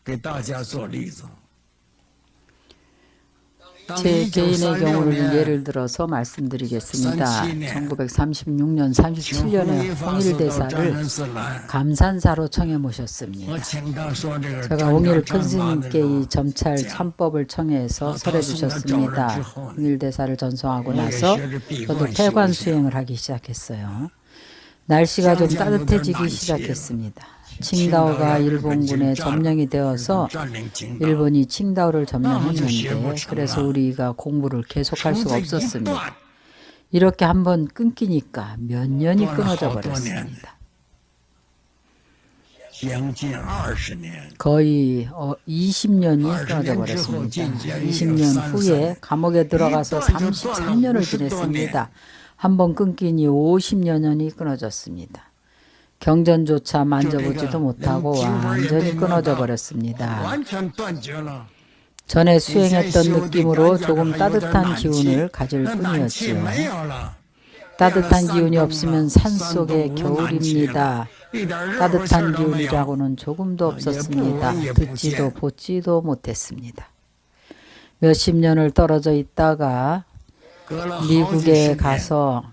给大家做例子。 제 개인의 경우를 예를 들어서 말씀드리겠습니다. 1936년, 37년에 홍일대사를 감산사로 청해 모셨습니다. 제가 홍일 큰 스님께 이 점찰 참법을 청해서 설해 주셨습니다. 홍일대사를 전송하고 나서 저도 폐관 수행을 하기 시작했어요. 날씨가 좀 따뜻해지기 시작했습니다. 칭다오가 일본군에 점령이 되어서 일본이 칭다오를 점령했는데 그래서 우리가 공부를 계속할 수가 없었습니다. 이렇게 한번 끊기니까 몇 년이 끊어져 버렸습니다. 거의 20년이 끊어져 버렸습니다. 20년 후에 감옥에 들어가서 33년을 지냈습니다. 한번 끊기니 50여 년이 끊어졌습니다. 경전조차 만져보지도 못하고 완전히 끊어져 버렸습니다. 전에 수행했던 느낌으로 조금 따뜻한 기운을 가질 뿐이었지요. 따뜻한 기운이 없으면 산속의 겨울입니다. 따뜻한 기운이라고는 조금도 없었습니다. 듣지도 보지도 못했습니다. 몇십 년을 떨어져 있다가 미국에 가서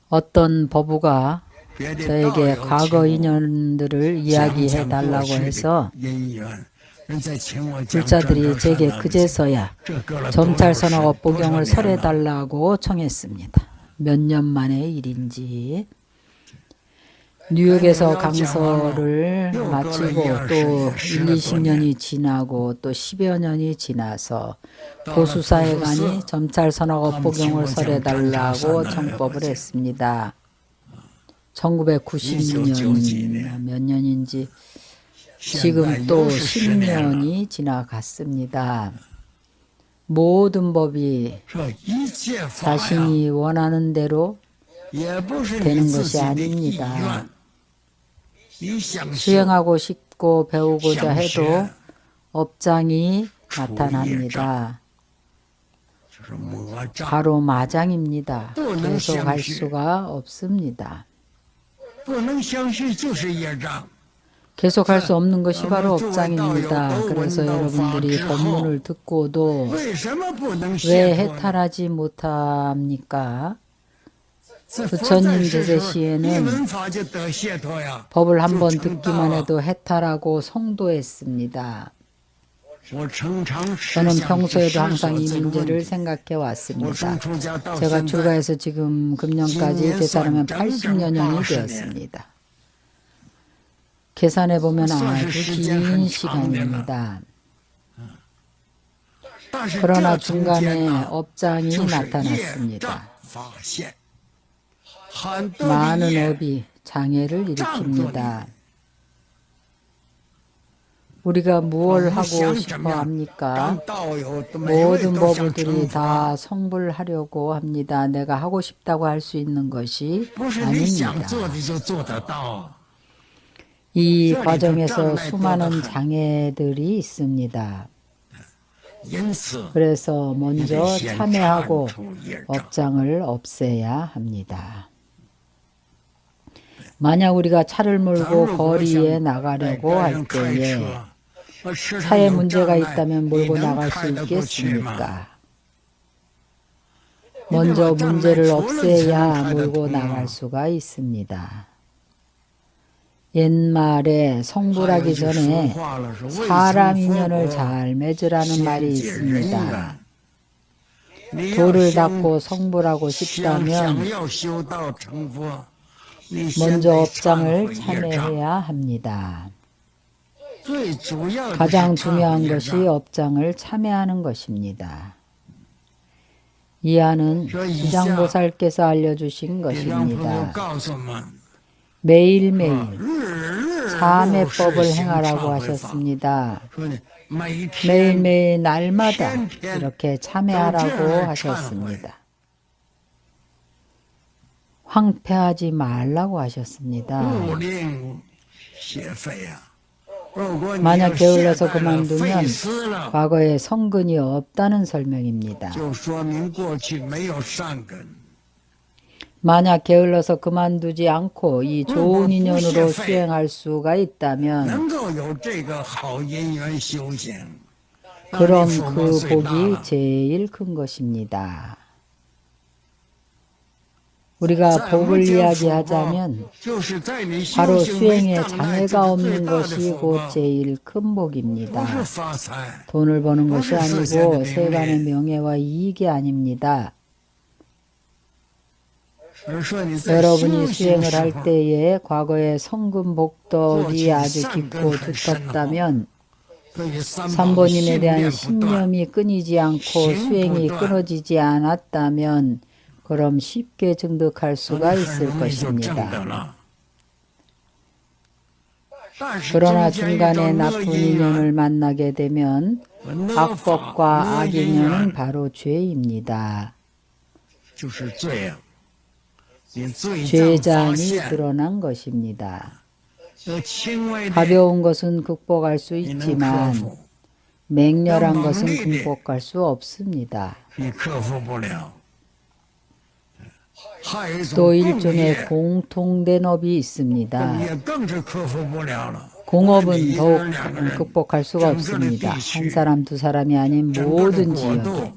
어떤 법우가 저에게 과거 인연들을 이야기해 달라고 해서 불자들이 제게 그제서야 점찰선하고 법보경을 설해 달라고 청했습니다. 몇 년 만의 일인지 뉴욕에서 강서를 마치고 또 1, 20년이 지나고 또 10여 년이 지나서 보수사에 가니 점찰선하고 법보경을 설해 달라고 청법을 했습니다. 1990년 몇 년인지 지금 또 10년이 지나갔습니다. 모든 법이 자신이 원하는 대로 되는 것이 아닙니다. 수행하고 싶고 배우고자 해도 업장이 나타납니다. 바로 마장입니다. 계속 할 수가 없습니다. 계속할 수 없는 것이 바로 업장입니다. 그래서 여러분들이 법문을 듣고도 왜 해탈하지 못합니까? 부처님 제세 시에는 법을 한번 듣기만 해도 해탈하고 성도했습니다. 저는 평소에도 항상 이 문제를 생각해 왔습니다. 제가 출가해서 지금 금년까지 계산하면 80여 년이 되었습니다. 계산해 보면 아주 긴 시간입니다. 그러나 중간에 업장이 나타났습니다. 많은 업이 장애를 일으킵니다. 우리가 무엇을 하고 싶어 합니까? 모든 법들이 다 성불하려고 합니다. 내가 하고 싶다고 할 수 있는 것이 아닙니다. 이 과정에서 수많은 장애들이 있습니다. 그래서 먼저 참회하고 업장을 없애야 합니다. 만약 우리가 차를 몰고 거리에 나가려고 할 때에 차에 문제가 있다면 몰고 나갈 수 있겠습니까? 먼저 문제를 없애야 몰고 나갈 수가 있습니다. 옛말에 성불하기 전에 사람 인연을 잘 맺으라는 말이 있습니다. 도를 닦고 성불하고 싶다면 먼저 업장을 참여해야 합니다. 가장 중요한 것이 업장을 참여하는 것입니다. 이하는 지장보살께서 알려주신 것입니다. 매일매일 참회법을 행하라고 하셨습니다. 매일매일 날마다 이렇게 참회하라고 하셨습니다. 황폐하지 말라고 하셨습니다. 만약 게을러서 그만두면 과거에 성근이 없다는 설명입니다. 만약 게을러서 그만두지 않고 이 좋은 인연으로 수행할 수가 있다면 能够有这个好因缘修行， 그럼 那你 그 福报最大 복이 了。 제일 큰 것입니다. 우리가 在 복을 无间福报 이야기하자면 就是在你修 바로 行为 수행에 障碍， 장애가 这是最 없는 大的 것이 福 곧 报， 제일 큰 不 복입니다. 是发财。 돈을 버는 것이 그것이 아니고 세상의 세간의 명예. 명예와 이익이 아닙니다. 而说你在 여러분이 修行 수행을 时 할 候， 때에 과거의 성금 복덕이 아주 깊고 过去的善根很深 두텁다면 对于三宝的 삼보님에 信 대한 念不断， 신념이 끊이지 않고 수행이 끊어지지 않았다면 그럼 쉽게 증득할 你 수가 很 있을 容易就证得 것입니다. 了。但是 그러나 中间遇 중간에 到恶 나쁜 因 인연을 缘， 만나게 되면 恶法、 악법과 恶因 악인연은 缘 바로 죄입니다. 就是罪啊！你罪障发 죄장이 现， 드러난 것입니다. 轻微的 가벼운 것은 극복할 수 你能克 있지만 服， 맹렬한 것은 극복할 수 없습니다. 你克服不了。还有一种 또 共 일종의 业， 공통된 업이 共 있습니다. 业更是克服不了了。 공업은 더욱 两个人 극복할 수가 整个的 없습니다. 地区 한 사람 두 사람이 아닌 整个的 모든 国 지역에 度，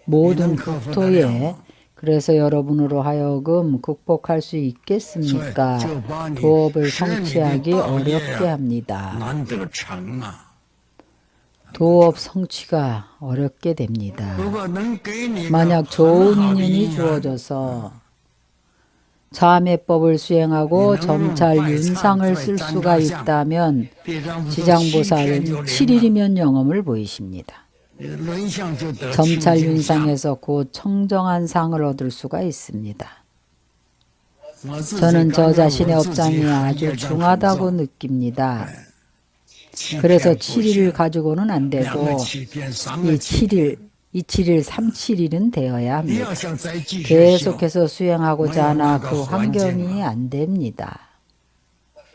모든 이는 극복하려 국토에 그래서 여러분으로 하여금 극복할 수 所以 있겠습니까? 就把你 도업을 使你的 성취하기 道业 어렵게 합니다. 难得成啊！ 도업 성취가 어렵게 됩니다. 如果能给你个 만약 很 좋은 好的 인연이 因缘， 주어져서 자매법을 수행하고 점찰 윤상을 쓸 수가 있다면 地藏菩萨7天 지장보살은 就灵了， 7일이면 영험을 보이십니다. 你的轮相就得 점찰 清净相。 윤상에서 곧 청정한 상을 얻을 수가 있습니다. 我自己 저는 저 感觉 자신의 我自己 업장이 很 아주 业障很 중하다고 重 느낍니다. 7 그래서 天不 7일을 行 가지고는 안 2个 되고 7天3 이 个7天 7일, 이 7일, 3, 7일은 되어야 你 합니다. 要想再继续修， 계속해서 수행하고자 하나 그 환경이 안 됩니다.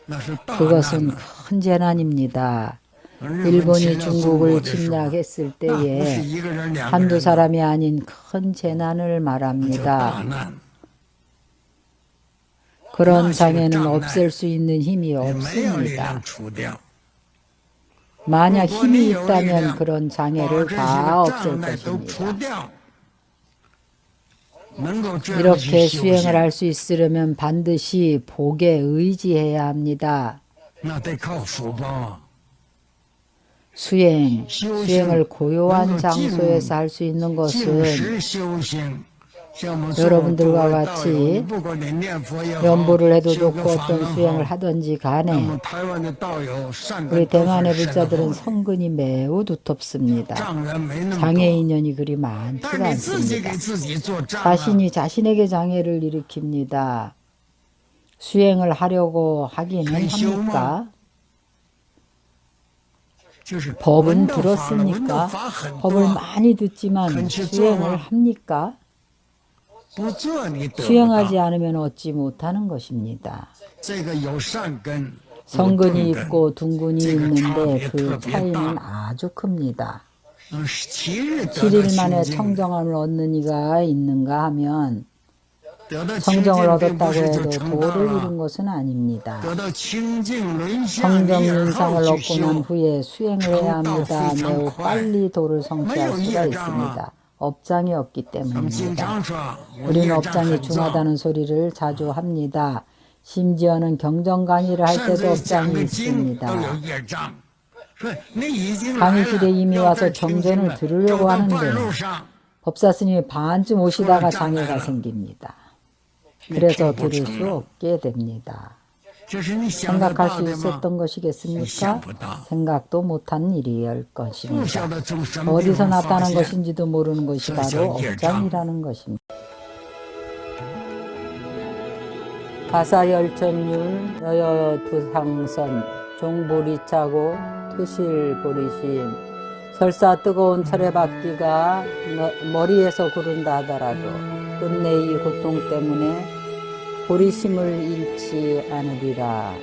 那是大难 그것은 了。 큰 재난입니다. 日本 일본이 侵略中国 중국을 的时候， 침략했을 那不是 때에 一个人两个 한두 人的， 사람이 아닌 큰 재난을 叫大 말합니다. 难。 그런 장애는 없앨 수 있는 힘이 你没有力 없습니다. 量除掉。 만약 如果 힘이 你有力 있다면 量 그런 把 장애를 这些 다 个 없앨 障碍都除 것입니다. 掉，能够这样 이렇게 去修 수행을 行， 할 수 있으려면 반드시 복에 의지해야 합니다. 那得靠福报。 수행을 고요한 장소에서 할 수 있는 净 것은 实修行，像我们 여러분들과 做道友 같이 你不管你念佛也好， 연보를 해도 修个 좋고 法 어떤 门 수행을 好， 하든지 那 간에 么台湾的道友善根 우리 都很 대만의 深 불자들은 厚， 성근이 매우 두텁습니다. 障缘没那么 장애 多。 인연이 그리 但 많지가 是你自己 않습니다. 给自己做障碍， 자신이 자신에게 장애를 일으킵니다. 수행을 하려고 하기는 합니까? 就是 법은 闻到法了，闻到 들었습니까? 法很 법을 多， 많이 듣지만 근처 수행을 좀 합니까? 不做你得不 수행하지 到。 않으면 얻지 못하는 것입니다. 这个有善根，有 성근이 钝根， 있고 둔근이 제가 있는데 차이가 그 더 차이는 다. 아주 큽니다. 7일 7일 만에 청정함을 얻는 이가 있는가 하면 성정을 얻었다고 해도 도를 이룬 것은 아닙니다. 성정윤상을 얻고 난 후에 수행을 해야 합니다. 매우 빨리 도를 성취할 수가 있습니다. 업장이 없기 때문입니다. 우리는 업장이 중하다는 소리를 자주 합니다. 심지어는 경전 강의를 할 때도 업장이 있습니다. 강의실에 이미 와서 경전을 들으려고 하는데 법사 스님이 반쯤 오시다가 장애가 생깁니다. 그래서 들을 수 없게 됩니다. 생각할 수 있었던 것이겠습니까? 생각도 못한 일이었을 것입니다. 어디서 나타난 것인지도 모르는 것이 바로 업장이라는 것입니다. 가사열천율 여여두상선 종보리차고 퇴실보리심 설사 뜨거운 철의 바퀴가 머리에서 구른다 하더라도 끝내 이 고통 때문에 보리심을 잃지 않으리라.